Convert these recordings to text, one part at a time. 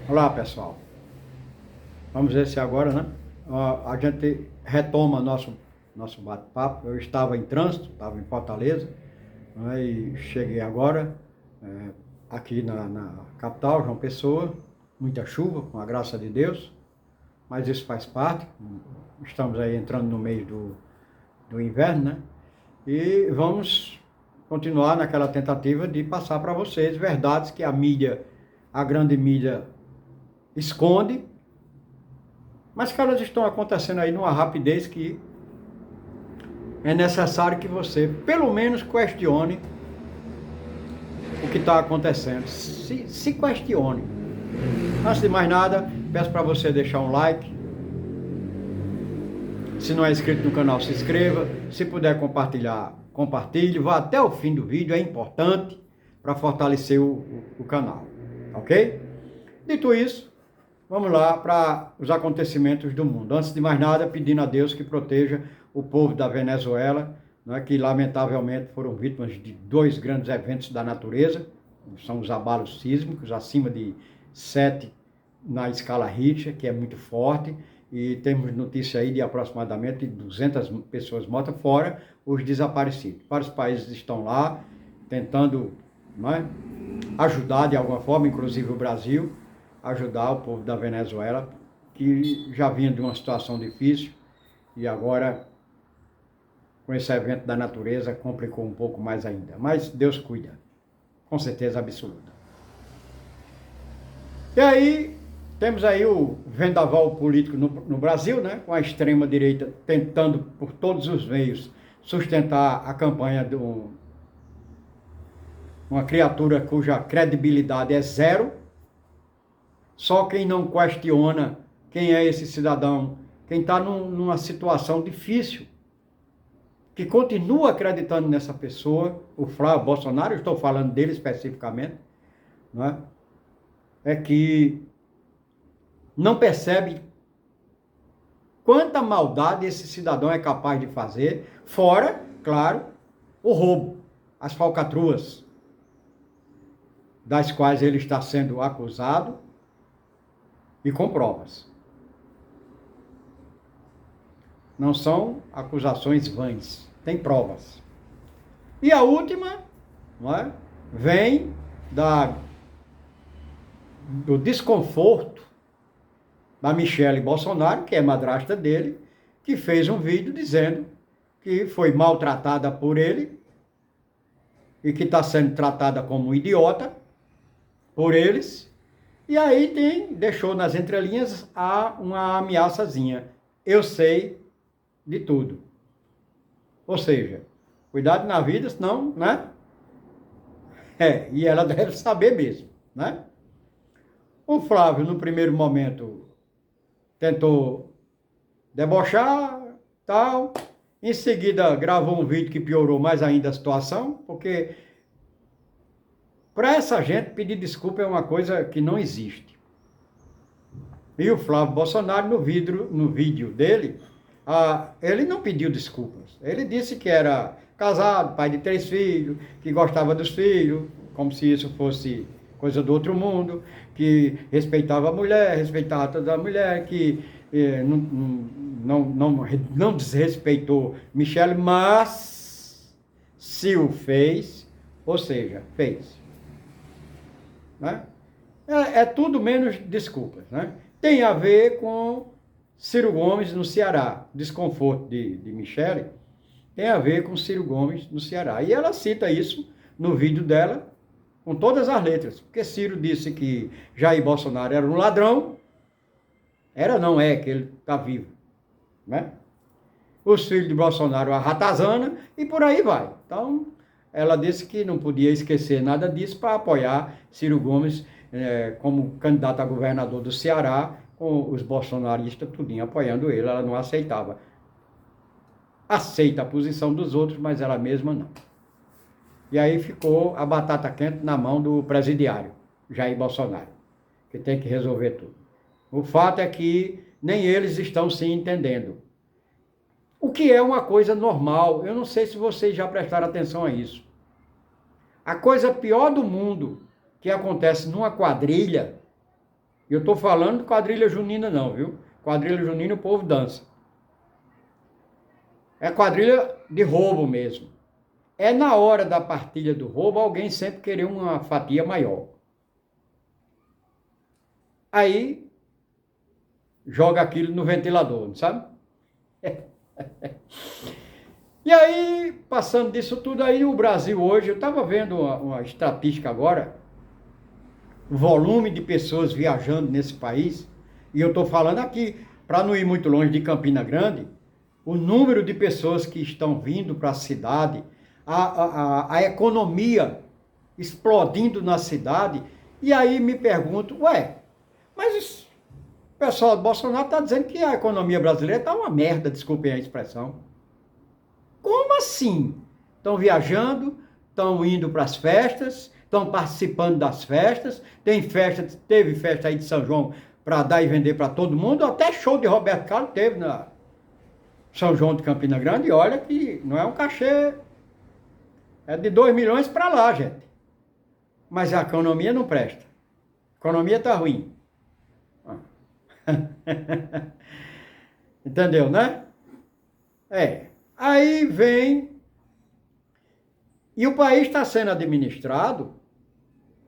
Olá, pessoal. Vamos ver se agora, né? A gente retoma nosso bate-papo. Eu estava em trânsito, estava em Fortaleza, né, e cheguei agora aqui na capital, João Pessoa. Muita chuva, com a graça de Deus, mas isso faz parte. Estamos aí entrando no mês do inverno, né? E vamos continuar naquela tentativa de passar para vocês verdades que a grande mídia, esconde, mas que elas estão acontecendo aí numa rapidez que é necessário que você, pelo menos, questione o que está acontecendo. Se questione. Antes de mais nada, peço para você deixar um like. Se não é inscrito no canal, se inscreva. Se puder compartilhar, compartilhe. Vá até o fim do vídeo, é importante para fortalecer o canal. Ok? Dito isso, vamos lá para os acontecimentos do mundo. Antes de mais nada, pedindo a Deus que proteja o povo da Venezuela, né, que lamentavelmente foram vítimas de dois grandes eventos da natureza. São os abalos sísmicos, acima de 7 na escala Richter, que é muito forte, e temos notícia aí de aproximadamente 200 pessoas mortas, fora os desaparecidos. Vários países estão lá tentando, né, ajudar de alguma forma, inclusive o Brasil, ajudar o povo da Venezuela, que já vinha de uma situação difícil e agora, com esse evento da natureza, complicou um pouco mais ainda. Mas Deus cuida, com certeza absoluta. E aí, temos aí o vendaval político no Brasil, né, com a extrema-direita tentando, por todos os meios, sustentar a campanha de uma criatura cuja credibilidade é zero. Só quem não questiona quem é esse cidadão, quem está numa situação difícil, que continua acreditando nessa pessoa, o Flávio Bolsonaro, eu estou falando dele especificamente, não é que não percebe quanta maldade esse cidadão é capaz de fazer, fora, claro, o roubo, as falcatruas, das quais ele está sendo acusado, e com provas. Não são acusações vãs, tem provas. E a última, não é, vem do desconforto da Michele Bolsonaro, que é madrasta dele, que fez um vídeo dizendo que foi maltratada por ele e que está sendo tratada como um idiota por eles. E aí deixou nas entrelinhas uma ameaçazinha. Eu sei de tudo. Ou seja, cuidado na vida, senão, né? E ela deve saber mesmo, né? O Flávio, no primeiro momento, tentou debochar, tal. Em seguida, gravou um vídeo que piorou mais ainda a situação, porque para essa gente, pedir desculpa é uma coisa que não existe. E o Flávio Bolsonaro, no vídeo dele, ele não pediu desculpas. Ele disse que era casado, pai de 3 filhos, que gostava dos filhos, como se isso fosse coisa do outro mundo, que respeitava a mulher, respeitava toda a mulher, que não desrespeitou Michele, mas se o fez, ou seja, fez. Né? É tudo menos desculpas, né? Tem a ver com Ciro Gomes no Ceará. Desconforto de Michele tem a ver com Ciro Gomes no Ceará. E ela cita isso no vídeo dela, com todas as letras. Porque Ciro disse que Jair Bolsonaro era um ladrão. Era, não é, que ele está vivo. Né? Os filhos de Bolsonaro, a ratazana, e por aí vai. Então, ela disse que não podia esquecer nada disso para apoiar Ciro Gomes como candidato a governador do Ceará, com os bolsonaristas tudinho apoiando ele. Ela não aceitava. Aceita a posição dos outros, mas ela mesma não. E aí ficou a batata quente na mão do presidiário, Jair Bolsonaro, que tem que resolver tudo. O fato é que nem eles estão se entendendo. O que é uma coisa normal. Eu não sei se vocês já prestaram atenção a isso. A coisa pior do mundo que acontece numa quadrilha, E eu estou falando de quadrilha junina não, viu? Quadrilha junina o povo dança. É quadrilha de roubo mesmo. É na hora da partilha do roubo, alguém sempre querer uma fatia maior. Aí, joga aquilo no ventilador, não sabe? E aí, passando disso tudo aí, o Brasil hoje, eu estava vendo uma estatística agora, o volume de pessoas viajando nesse país, e eu estou falando aqui, para não ir muito longe de Campina Grande, o número de pessoas que estão vindo para a cidade, a economia explodindo na cidade, e aí me pergunto, ué, mas o pessoal do Bolsonaro está dizendo que a economia brasileira está uma merda, desculpem a expressão. Como assim? Estão viajando, estão indo para as festas, estão participando das festas, teve festa aí de São João para dar e vender para todo mundo, até show de Roberto Carlos teve na São João de Campina Grande, e olha que não é um cachê, é de 2 milhões para lá, gente. Mas a economia não presta. A economia está ruim. Entendeu, né? É. Aí vem... E o país está sendo administrado,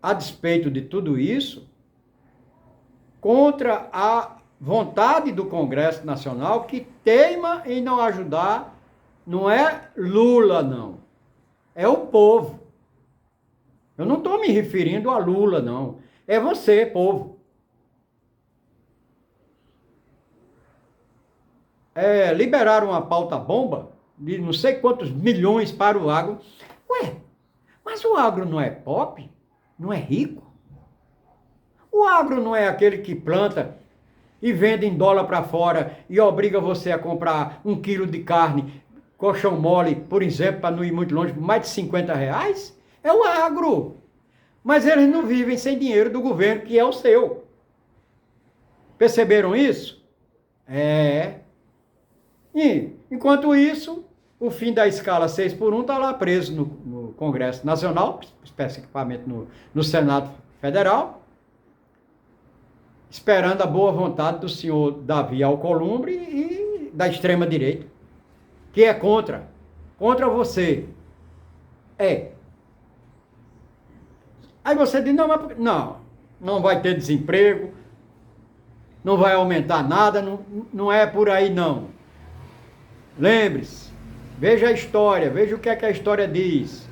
a despeito de tudo isso, contra a vontade do Congresso Nacional, que teima em não ajudar. Não é Lula, não. É o povo. Eu não estou me referindo a Lula, não. É você, povo. Liberaram uma pauta bomba de não sei quantos milhões para o agro. Ué, mas o agro não é pobre? Não é rico? O agro não é aquele que planta e vende em dólar para fora e obriga você a comprar 1 quilo de carne, colchão mole, por exemplo, para não ir muito longe, por mais de R$50? É o agro. Mas eles não vivem sem dinheiro do governo, que é o seu. Perceberam isso? E, enquanto isso, o fim da escala 6x1 está lá preso no Congresso Nacional, especificamente no Senado Federal, esperando a boa vontade do senhor Davi Alcolumbre e da extrema-direita, que é contra você. Aí você diz, não vai ter desemprego, não vai aumentar nada, não é por aí não. Lembre-se, veja a história, veja o que é que a história diz.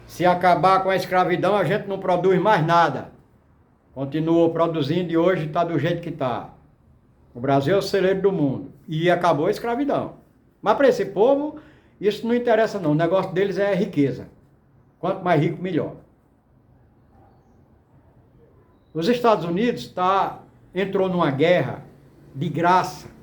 Se acabar com a escravidão, a gente não produz mais nada. Continuou produzindo e hoje está do jeito que está. O Brasil é o celeiro do mundo. E acabou a escravidão. Mas para esse povo, isso não interessa não. O negócio deles é riqueza. Quanto mais rico, melhor. Os Estados Unidos entrou numa guerra de graça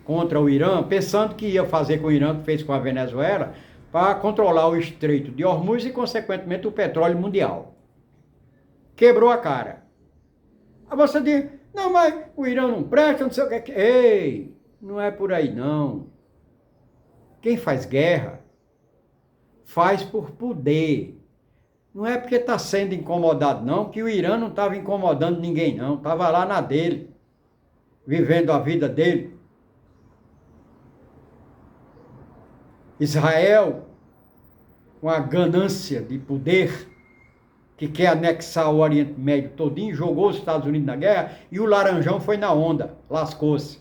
contra o Irã, pensando que ia fazer com o Irã, que fez com a Venezuela, para controlar o Estreito de Hormuz e, consequentemente, o petróleo mundial. Quebrou a cara. Aí você diz, não, mas o Irã não presta, não sei o que. Ei, não é por aí, não. Quem faz guerra, faz por poder. Não é porque está sendo incomodado, não, que o Irã não estava incomodando ninguém, não. Estava lá na dele, vivendo a vida dele. Israel, com a ganância de poder, que quer anexar o Oriente Médio todinho, jogou os Estados Unidos na guerra e o Laranjão foi na onda, lascou-se.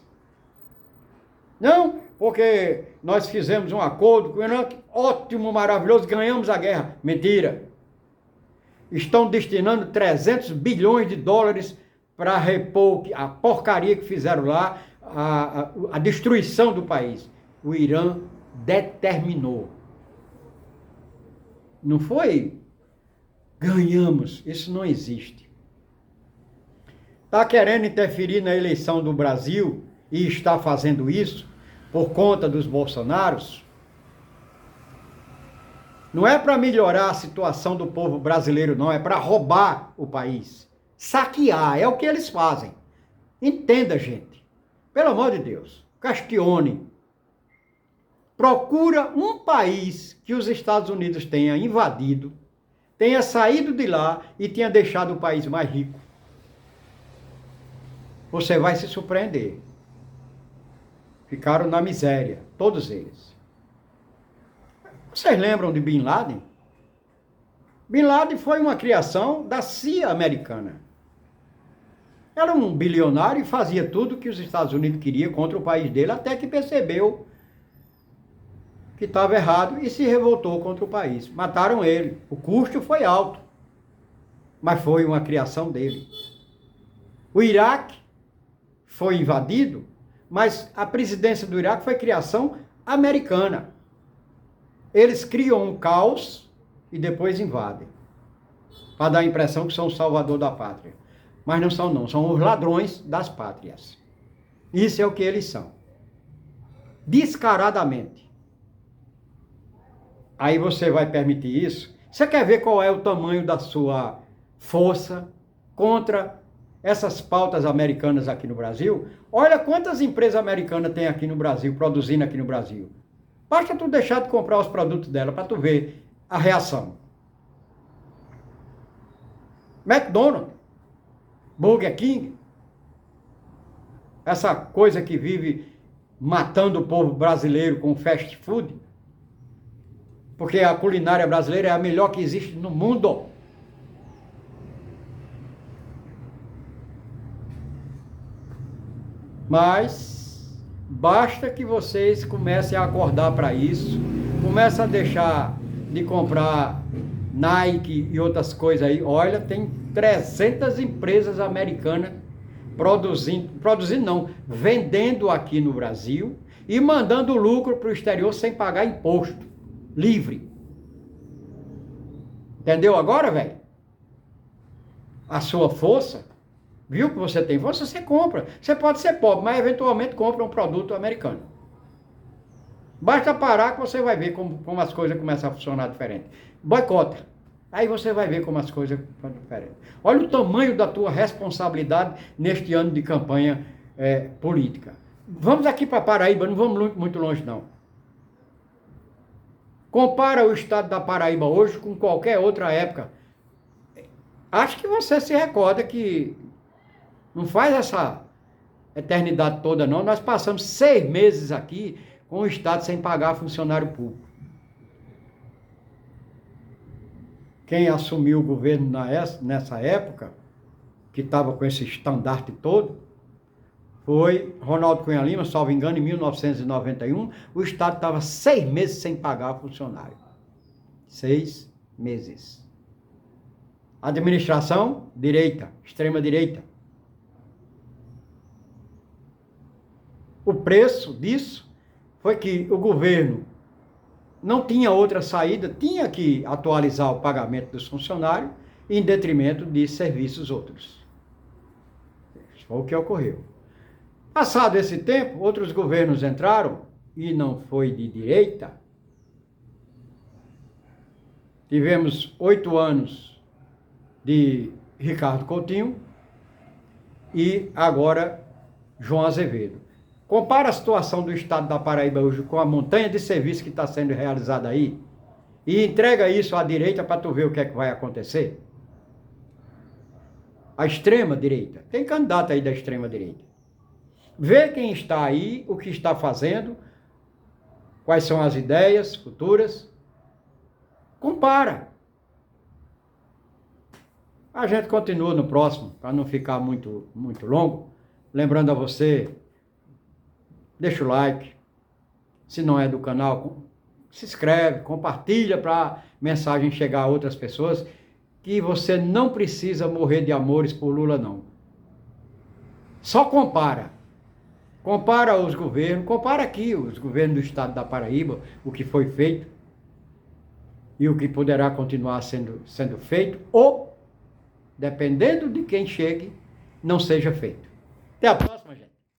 Não, porque nós fizemos um acordo com o Irã, ótimo, maravilhoso, ganhamos a guerra. Mentira. Estão destinando 300 bilhões de dólares para repor a porcaria que fizeram lá, a destruição do país. O Irã determinou. Não foi ganhamos, isso não existe. Está querendo interferir na eleição do Brasil e está fazendo isso por conta dos Bolsonaros? Não é para melhorar a situação do povo brasileiro, não, é para roubar o país. Saquear, é o que eles fazem. Entenda, gente. Pelo amor de Deus, questione. Procura um país que os Estados Unidos tenha invadido, tenha saído de lá e tenha deixado o país mais rico. você vai se surpreender. Ficaram na miséria, todos eles. Vocês lembram de Bin Laden? Bin Laden foi uma criação da CIA americana. Era um bilionário e fazia tudo que os Estados Unidos queriam contra o país dele, até que percebeu que estava errado e se revoltou contra o país. Mataram ele. O custo foi alto, mas foi uma criação dele. O Iraque foi invadido, mas a presidência do Iraque foi criação americana. Eles criam um caos e depois invadem, para dar a impressão que são o salvador da pátria. Mas não são, não. São os ladrões das pátrias. Isso é o que eles são. Descaradamente. Aí você vai permitir isso? Você quer ver qual é o tamanho da sua força contra essas pautas americanas aqui no Brasil? Olha quantas empresas americanas tem aqui no Brasil, produzindo aqui no Brasil. Basta tu deixar de comprar os produtos dela para tu ver a reação. McDonald's, Burger King, essa coisa que vive matando o povo brasileiro com fast food, porque a culinária brasileira é a melhor que existe no mundo. Mas basta que vocês comecem a acordar para isso, comecem a deixar de comprar Nike e outras coisas aí. Olha, tem 300 empresas americanas produzindo não, vendendo aqui no Brasil e mandando lucro para o exterior sem pagar imposto. Livre. Entendeu agora, velho? A sua força, viu que você tem força, você compra. Você pode ser pobre, mas eventualmente compra um produto americano. Basta parar que você vai ver como as coisas começam a funcionar diferente. Boicota. Aí você vai ver como as coisas funcionam diferente. Olha o tamanho da tua responsabilidade neste ano de campanha política. Vamos aqui para Paraíba, não vamos muito longe não. Compara o estado da Paraíba hoje com qualquer outra época. Acho que você se recorda que não faz essa eternidade toda não. Nós passamos 6 meses aqui com o estado sem pagar funcionário público. Quem assumiu o governo nessa época, que estava com esse estandarte todo, foi Ronaldo Cunha Lima, salvo engano, em 1991, o Estado estava 6 meses sem pagar funcionário. 6 meses. Administração, direita, extrema direita. O preço disso foi que o governo não tinha outra saída, tinha que atualizar o pagamento dos funcionários em detrimento de serviços outros. Isso foi o que ocorreu. Passado esse tempo, outros governos entraram, e não foi de direita. Tivemos 8 anos de Ricardo Coutinho e agora João Azevedo. Compara a situação do estado da Paraíba hoje com a montanha de serviço que está sendo realizada aí e entrega isso à direita para tu ver o que é que vai acontecer. A extrema direita. Tem candidato aí da extrema direita. Vê quem está aí, o que está fazendo, quais são as ideias futuras. Compara. A gente continua no próximo, para não ficar muito longo. Lembrando a você, deixa o like. Se não é do canal, se inscreve, compartilha para a mensagem chegar a outras pessoas, que você não precisa morrer de amores por Lula, não. Só compara. Compara os governos, compara aqui os governos do estado da Paraíba, o que foi feito e o que poderá continuar sendo feito, ou, dependendo de quem chegue, não seja feito. Até a próxima, gente.